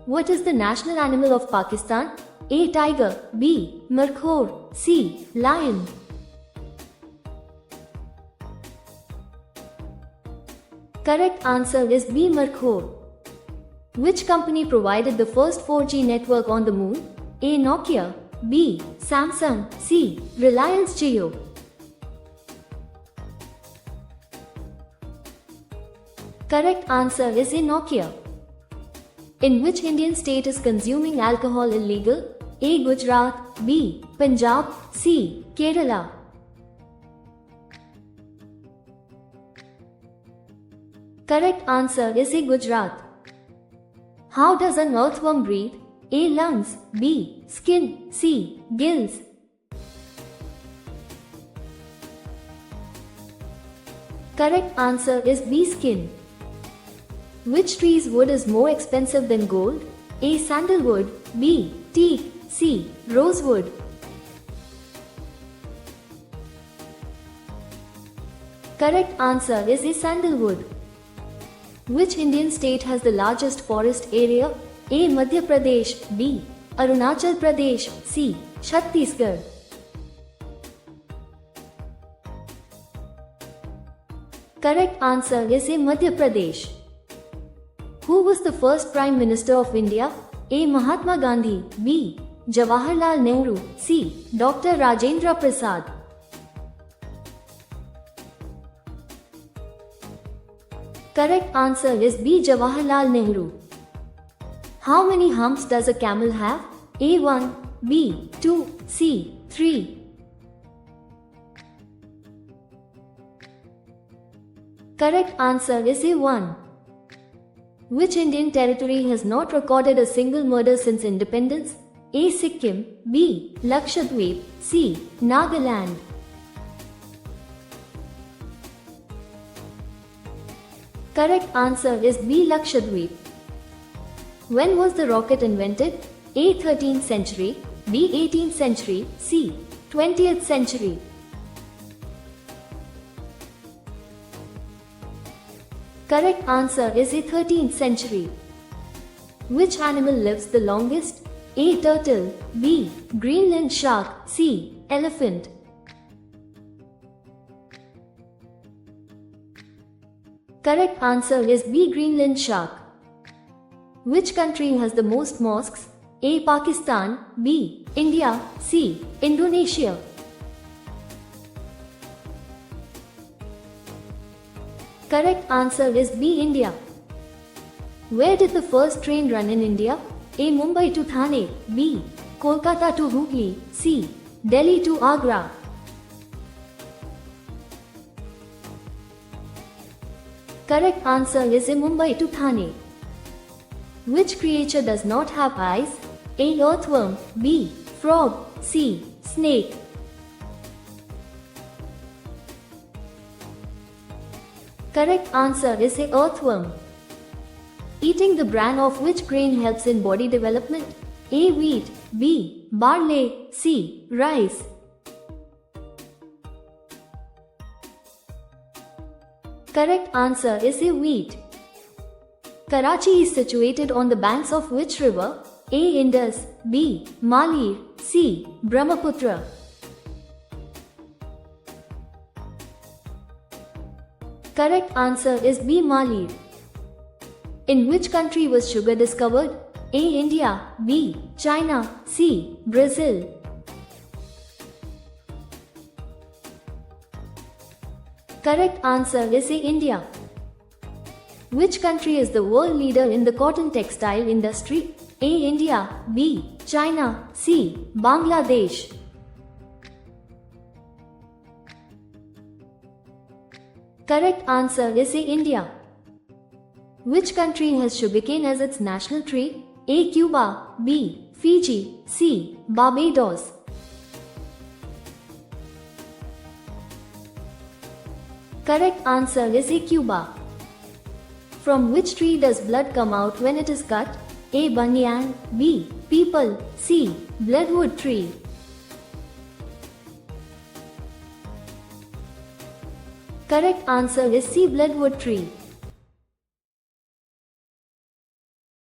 What is the national animal of Pakistan? A. Tiger. B. Markhor. C. Lion. Correct answer is B. Markhor. Which company provided the first 4G network on the moon? A. Nokia. B. Samsung. C. Reliance Jio. Correct answer is A. Nokia. In which Indian state is consuming alcohol illegal? A. Gujarat. B. Punjab. C. Kerala. Correct answer is A. Gujarat. How does an earthworm breathe? A. Lungs. B. Skin. C. Gills. Correct answer is B. Skin. Which tree's wood is more expensive than gold? A. Sandalwood. B. Teak. C. Rosewood. Correct answer is A. Sandalwood. Which Indian state has the largest forest area? A. Madhya Pradesh. B. Arunachal Pradesh. C. Chhattisgarh. Correct answer is A. Madhya Pradesh. Who was the first Prime Minister of India? A. Mahatma Gandhi. B. Jawaharlal Nehru. C. Dr. Rajendra Prasad. Correct answer is B. Jawaharlal Nehru. How many humps does a camel have? A. 1. B. 2. C. 3. Correct answer is A. 1. Which Indian territory has not recorded a single murder since independence? A. Sikkim. B. Lakshadweep. C. Nagaland. Correct answer is B. Lakshadweep. When was the rocket invented? A. 13th century. B. 18th century. C. 20th century. Correct answer is A. 13th century. Which animal lives the longest? A. Turtle. B. Greenland shark. C. Elephant. Correct answer is B. Greenland shark. Which country has the most mosques? A. Pakistan. B. India. C. Indonesia. Correct answer is B. India. Where did the first train run in India? A. Mumbai to Thane. B. Kolkata to Hooghly. C. Delhi to Agra. Correct answer is A. Mumbai to Thane. Which creature does not have eyes? A. Earthworm. B. Frog. C. Snake. Correct answer is A. Earthworm. Eating the bran of which grain helps in body development? A. Wheat. B. Barley. C. Rice. Correct answer is A. Wheat. Karachi is situated on the banks of which river? A. Indus. B. Malir. C. Brahmaputra. Correct answer is B. Malir. In which country was sugar discovered? A. India. B. China. C. Brazil. Correct answer is A. India. Which country is the world leader in the cotton textile industry? A. India. B. China. C. Bangladesh. Correct answer is A. India. Which country has sugarcane as its national tree? A. Cuba. B. Fiji. C. Barbados. Correct answer is A. Cuba. From which tree does blood come out when it is cut? A. Banyan. B. Peepal. C. Bloodwood tree. Correct answer is C. Bloodwood tree.